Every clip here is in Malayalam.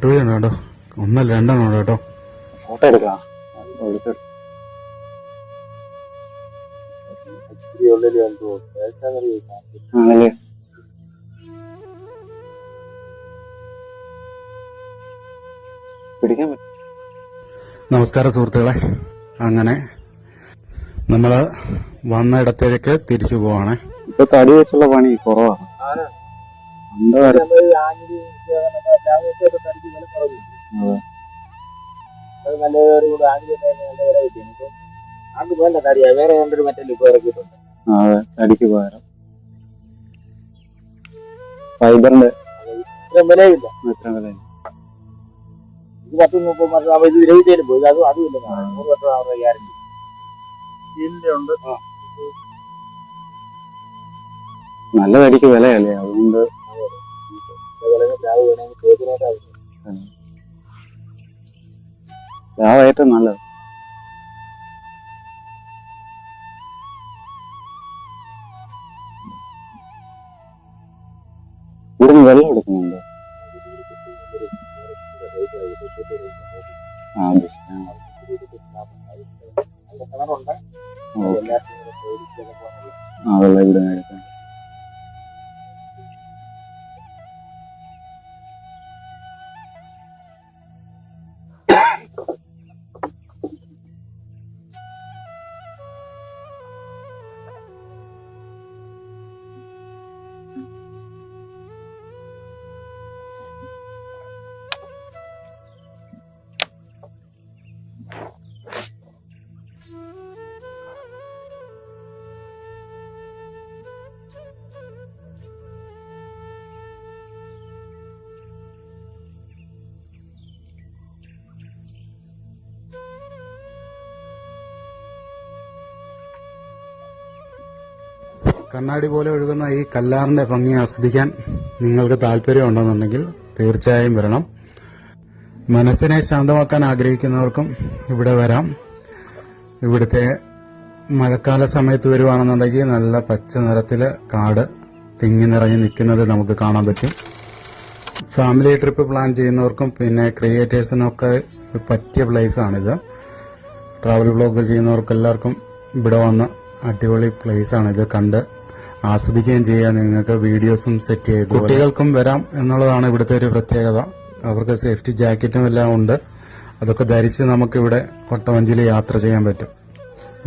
കാട്ടുവഴി ഉണ്ട് കേട്ടോ, ഒന്നല്ല രണ്ടെണ്ണം ഉണ്ട് കേട്ടോ. ഫോട്ടോ എടുക്കാം. ആണല്ലേ? പിടിക്കാൻ പറ്റും. നമസ്കാരം സുഹൃത്തുക്കളെ, അങ്ങനെ നമ്മള് വന്ന ഇടത്തേക്ക് തിരിച്ചു പോവാണേ. ഇപ്പൊ തടി വെച്ചുള്ള പണി കുറവാണ്. വേറെ കൊണ്ടൊരു മറ്റേ ഇപ്പൊ ഇറക്കിയിട്ടുണ്ട്. അതെ, തടിക്ക് പകരം ഫൈബറിന്റെ വിലയില്ല. എത്ര വിലയില്ല? ഇത് 10-30 ഇത് രഹിതയിലും പോയി. അതുമില്ല, 100 വർഷം അവരുടെ ഗ്യാരണ്ടി ഉണ്ട്. നല്ല തടിക്ക് വിലയല്ലേ, അതുകൊണ്ട് ലാഭം ഏറ്റവും നല്ലത്. ഇവിടുന്ന് വെള്ളം എടുക്കുന്നുണ്ട്. വെള്ളം ഇവിടെ എടുക്കാം. കണ്ണാടി പോലെ ഒഴുകുന്ന ഈ കല്ലാറിന്റെ ഭംഗി ആസ്വദിക്കാൻ നിങ്ങൾക്ക് താല്പര്യമുണ്ടെന്നുണ്ടെങ്കിൽ തീർച്ചയായും വരണം. മനസ്സിനെ ശാന്തമാക്കാൻ ആഗ്രഹിക്കുന്നവർക്കും ഇവിടെ വരാം. ഇവിടുത്തെ മഴക്കാല സമയത്ത് വരുവാണെന്നുണ്ടെങ്കിൽ നല്ല പച്ച നിറത്തില് കാട് തിങ്ങി നിറഞ്ഞ് നിൽക്കുന്നത് നമുക്ക് കാണാൻ പറ്റും. ഫാമിലി ട്രിപ്പ് പ്ലാൻ ചെയ്യുന്നവർക്കും പിന്നെ ക്രിയേറ്റേഴ്സിനൊക്കെ പറ്റിയ പ്ലേസ് ആണിത്. ട്രാവൽ വ്ലോഗ് ചെയ്യുന്നവർക്ക് എല്ലാവർക്കും ഇവിടെ വന്ന് അടിപൊളി പ്ലേസ് ആണിത്. കണ്ട് ആസ്വദിക്കുകയും ചെയ്യാൻ നിങ്ങൾക്ക് വീഡിയോസും സെറ്റ് ചെയ്തു. കുട്ടികൾക്കും വരാം എന്നുള്ളതാണ് ഇവിടുത്തെ ഒരു പ്രത്യേകത. അവർക്ക് സേഫ്റ്റി ജാക്കറ്റും എല്ലാം ഉണ്ട്. അതൊക്കെ ധരിച്ച് നമുക്കിവിടെ കൊട്ടവഞ്ചിയിൽ യാത്ര ചെയ്യാൻ പറ്റും.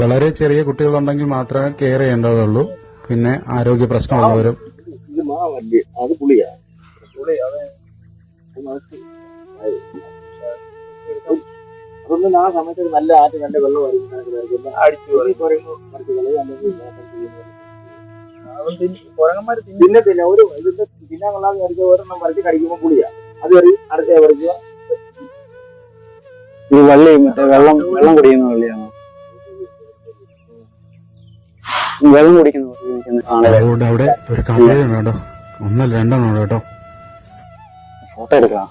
വളരെ ചെറിയ കുട്ടികളുണ്ടെങ്കിൽ മാത്രമേ കെയർ ചെയ്യേണ്ടതുള്ളൂ. പിന്നെ ആരോഗ്യ പ്രശ്നമുള്ളവരും. അതൊന്നും ആ സമയത്ത് നല്ല ആറ്റ് കണ്ട വെള്ളം പിന്നെ ഒരു ഇതിന്റെ തിന്നാൻ കൊള്ളാതെ വരച്ച് ഒരെണ്ണം വരച്ച് കടിക്കുമ്പോൾ പുളിയാ. അത് കയറി അടുത്ത വരയ്ക്കുക. ഈ വള്ളി മറ്റേ വെള്ളം കുടിക്കുന്ന വള്ളിയാണോ? വെള്ളം കുടിക്കുന്ന അവിടെ ഒരു കാട്ടുവഴി ഉണ്ട് കേട്ടോ, ഒന്നല്ല രണ്ടെണ്ണം ഉണ്ട് കേട്ടോ. ഫോട്ടോ എടുക്കാം.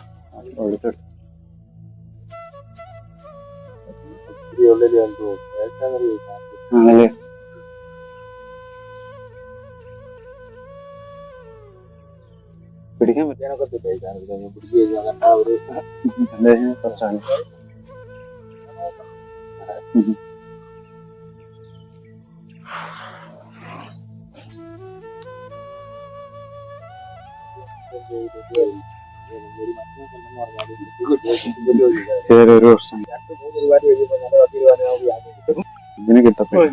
ആണല്ലേ? പിടിക്കാൻ പറ്റാനൊക്കെ പ്രശ്നമാണ്. ശരി, ഒരു വർഷം ഇതിന് കിട്ടത്തില്ല.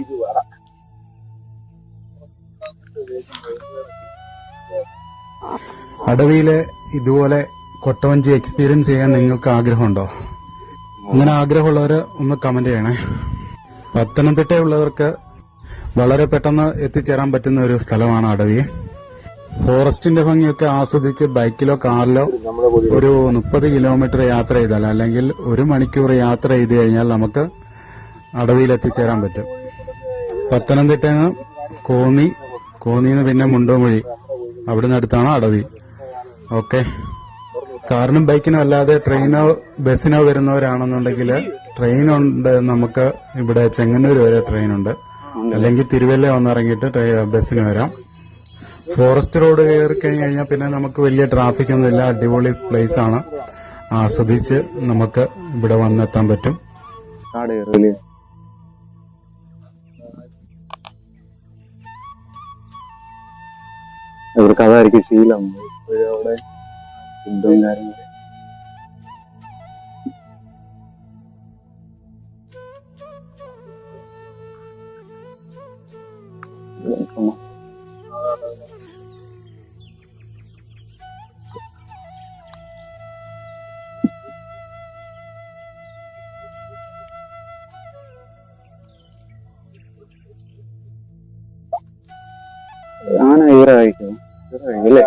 അടവിയിലെ ഇതുപോലെ കൊട്ടവഞ്ചി എക്സ്പീരിയൻസ് ചെയ്യാൻ നിങ്ങൾക്ക് ആഗ്രഹമുണ്ടോ? അങ്ങനെ ആഗ്രഹമുള്ളവർ ഒന്ന് കമന്റ് ചെയ്യണേ. പത്തനംതിട്ടയുള്ളവർക്ക് വളരെ പെട്ടെന്ന് എത്തിച്ചേരാൻ പറ്റുന്ന ഒരു സ്ഥലമാണ് അടവി. ഫോറസ്റ്റിന്റെ ഭംഗിയൊക്കെ ആസ്വദിച്ച് ബൈക്കിലോ കാറിലോ ഒരു 30 കിലോമീറ്റർ യാത്ര ചെയ്താൽ അല്ലെങ്കിൽ 1 മണിക്കൂർ യാത്ര ചെയ്ത് കഴിഞ്ഞാൽ നമുക്ക് അടവിയിൽ എത്തിച്ചേരാൻ പറ്റും. പത്തനംതിട്ടയിൽ നിന്ന് കോന്നിന്ന് പിന്നെ മുണ്ടോമൊഴി, അവിടുന്ന് അടുത്താണ് അടവി. ഓക്കെ, കാറിനും ബൈക്കിനും അല്ലാതെ ട്രെയിനോ ബസ്സിനോ വരുന്നവരാണെന്നുണ്ടെങ്കിൽ ട്രെയിനുണ്ട്. നമുക്ക് ഇവിടെ ചെങ്ങന്നൂർ വരെ ട്രെയിനുണ്ട്. അല്ലെങ്കിൽ തിരുവല്ല വന്നിറങ്ങിയിട്ട് ബസ്സിന് വരാം. ഫോറസ്റ്റ് റോഡ് കയറി കഴിഞ്ഞാൽ പിന്നെ നമുക്ക് വലിയ ട്രാഫിക് ഒന്നുമില്ല. അടിപൊളി പ്ലേസ് ആണ്. ആസ്വദിച്ച് നമുക്ക് ഇവിടെ വന്നെത്താൻ പറ്റും. കാട് കയറില്ലേ? ഇവർക്ക് അതായിരിക്കും ശീലം. ഇപ്പോഴും അവിടെ ഫുഡും കാര്യങ്ങളും. ആന ഈറ കഴിക്കും അല്ലേ?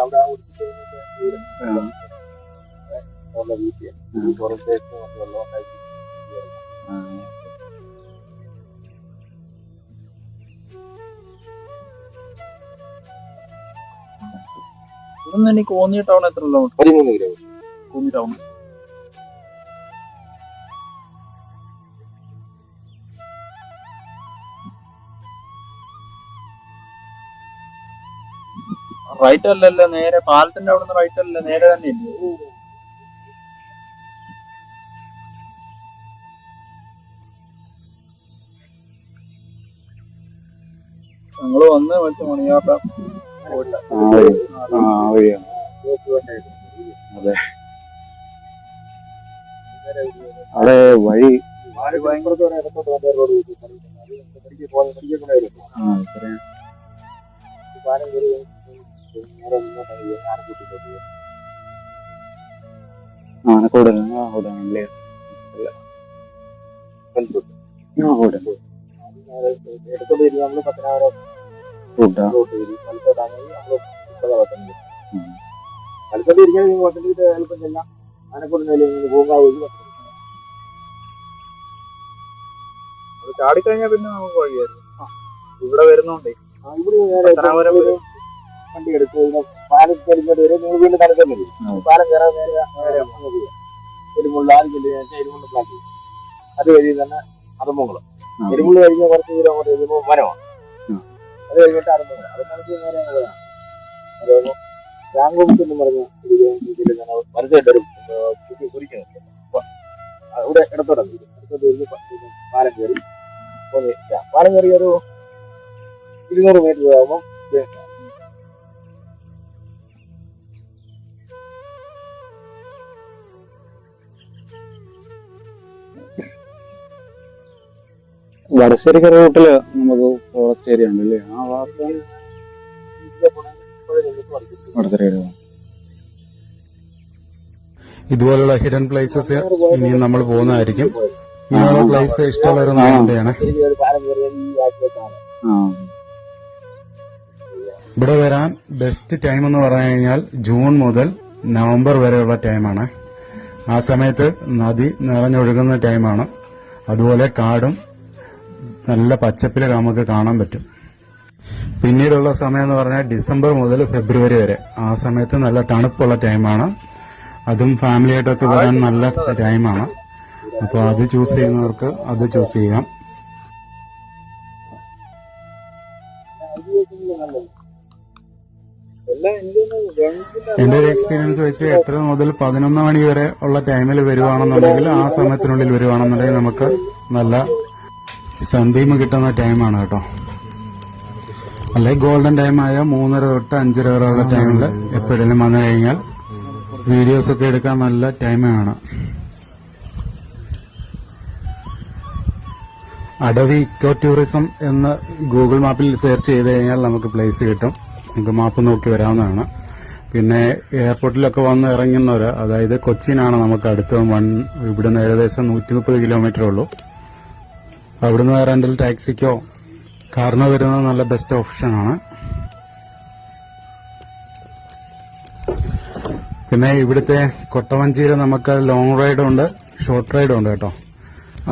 ഇവിടുന്ന് ഇനി കോന്നി ടൗൺ എത്ര kilometre? 13 kilometre Konni town. Right അല്ലല്ലോ, നേരെ പാലത്തിന്റെ അവിടെ നിന്ന് റൈറ്റ് അല്ല, നേരെ തന്നെ ഇല്ലേ? ഞങ്ങള് വന്ന് മറ്റു മണിയാട്ട പോയില്ല. വഴിയാണ്. അതെ, അവിടെ വഴി ഭയങ്കര ആനക്കൂടല്ലേ? നമ്മള് 10,000 മലക്കോട്ട് ഇരിക്കാൻ പത്തനംതിട്ട എളുപ്പം ചെല്ലാം. ആനക്കൂട് പൂങ്കാവ് അത് ചാടിക്കഴിഞ്ഞാൽ പിന്നെ നമുക്ക് വഴിയായിരുന്നു. ഇവിടെ വരുന്നോണ്ടേ ഇവിടെ വണ്ടി എടുത്ത് പാലം കരിഞ്ഞോട്ട് വരെ നിങ്ങൾ വീണ്ടും തലക്കാൻ വരും. പാലം കയറാൻ നേരെ എരുമുള്ള എരുമുള്ള പ്ലാറ്റ്, അത് വഴി തന്നെ അറുമുളം. എരുമുള്ള കഴിഞ്ഞ കുറച്ച് ദൂരം അങ്ങോട്ട് കഴിയുമ്പോൾ വനമാണ്. അത് കഴിഞ്ഞിട്ട് അറുമുളം. അറുമുളത്ത് നേരെ പോയാണ്. അതൊന്ന് രാങ്കുമ്പെന്ന് പറഞ്ഞ മനസ്സിലായിട്ട് ഒരു കുറിക്കുന്നുണ്ട്. ഇവിടെ ഇടത്തോടെ പാലം കയറി പാലം കയറി ഒരു 200 മീറ്റർ ആകുമ്പോൾ വടശ്ശേരിക്കര റൂട്ടില് നമുക്ക് ഫോറസ്റ്റ് ഏരിയ ഉണ്ടല്ലേ? ആ ഭാഗത്ത് വടശ്ശേരിക്കര ഇതുപോലുള്ള ഹിഡൻ പ്ലേസസ് ഇനിയും നമ്മൾ പോകുന്നതായിരിക്കും. ഇങ്ങനെയുള്ള പ്ലേസ് ഇഷ്ടമുള്ളവർ നോക്കേണ്ടതാണ്. ഇവിടെ വരാൻ ബെസ്റ്റ് ടൈം എന്ന് പറഞ്ഞു കഴിഞ്ഞാൽ ജൂൺ മുതൽ നവംബർ വരെയുള്ള ടൈമാണ്. ആ സമയത്ത് നദി നിറഞ്ഞൊഴുകുന്ന ടൈമാണ്. അതുപോലെ കാടും നല്ല പച്ചപ്പിൽ നമുക്ക് കാണാൻ പറ്റും. പിന്നീടുള്ള സമയം എന്ന് പറഞ്ഞാൽ ഡിസംബർ മുതൽ ഫെബ്രുവരി വരെ. ആ സമയത്ത് നല്ല തണുപ്പുള്ള ടൈമാണ്. അതും ഫാമിലിയായിട്ടൊക്കെ വരാൻ നല്ല ടൈമാണ്. അപ്പോൾ അത് ചൂസ് ചെയ്യുന്നവർക്ക് അത് ചൂസ് ചെയ്യാം. എന്റെ ഒരു എക്സ്പീരിയൻസ് വെച്ച് 8 മുതൽ 11 മണി വരെ ഉള്ള ടൈമിൽ വരുവാണെന്നുണ്ടെങ്കിൽ, ആ സമയത്തിനുള്ളിൽ വരുവാണെന്നുണ്ടെങ്കിൽ നമുക്ക് നല്ല സൺബീം കിട്ടുന്ന ടൈമാണ് കേട്ടോ. അല്ലെങ്കിൽ ഗോൾഡൻ ടൈമായ 3:30 തൊട്ട് 5:30 വരെയുള്ള ടൈമിൽ എപ്പോഴെങ്കിലും വന്നു കഴിഞ്ഞാൽ വീഡിയോസ് ഒക്കെ എടുക്കാൻ നല്ല ടൈമാണ്. അടവി ഇക്കോ ടൂറിസം എന്ന് ഗൂഗിൾ മാപ്പിൽ സെർച്ച് ചെയ്ത് കഴിഞ്ഞാൽ നമുക്ക് പ്ലേസ് കിട്ടും. നിങ്ങൾക്ക് മാപ്പ് നോക്കി വരാവുന്നതാണ്. പിന്നെ എയർപോർട്ടിലൊക്കെ വന്ന് ഇറങ്ങുന്നവർ, അതായത് കൊച്ചിനാണ് നമുക്ക് അടുത്ത് ഇവിടുന്ന് ഏകദേശം 130 കിലോമീറ്റർ ഉള്ളൂ. അവിടുന്ന് റെന്റൽ ടാക്സിക്കോ കാറിനോ വരുന്നത് നല്ല ബെസ്റ്റ് ഓപ്ഷനാണ്. പിന്നെ ഇവിടുത്തെ കൊട്ടവഞ്ചിയിൽ നമുക്ക് ലോങ് റൈഡും ഉണ്ട്, ഷോർട്ട് റൈഡും ഉണ്ട് കേട്ടോ.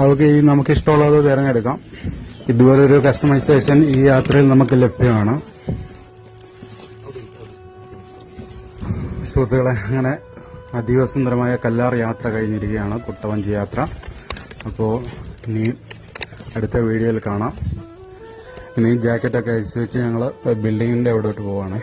അതൊക്കെ നമുക്ക് ഇഷ്ടമുള്ളത് തിരഞ്ഞെടുക്കാം. ഇതുപോലൊരു കസ്റ്റമൈസേഷൻ ഈ യാത്രയിൽ നമുക്ക് ലഭ്യമാണ്. സുഹൃത്തുക്കളെ, അങ്ങനെ അതീവ സുന്ദരമായ കല്ലാർ യാത്ര കഴിഞ്ഞിരിക്കുകയാണ്, കുട്ടവഞ്ചി യാത്ര. അപ്പോൾ ഇനി അടുത്ത വീഡിയോയിൽ കാണാം. ഇനി ജാക്കറ്റൊക്കെ അഴിച്ചു വെച്ച് ഞങ്ങൾ ബിൽഡിങ്ങിന്റെ അവിടോട്ട് പോവാണ്.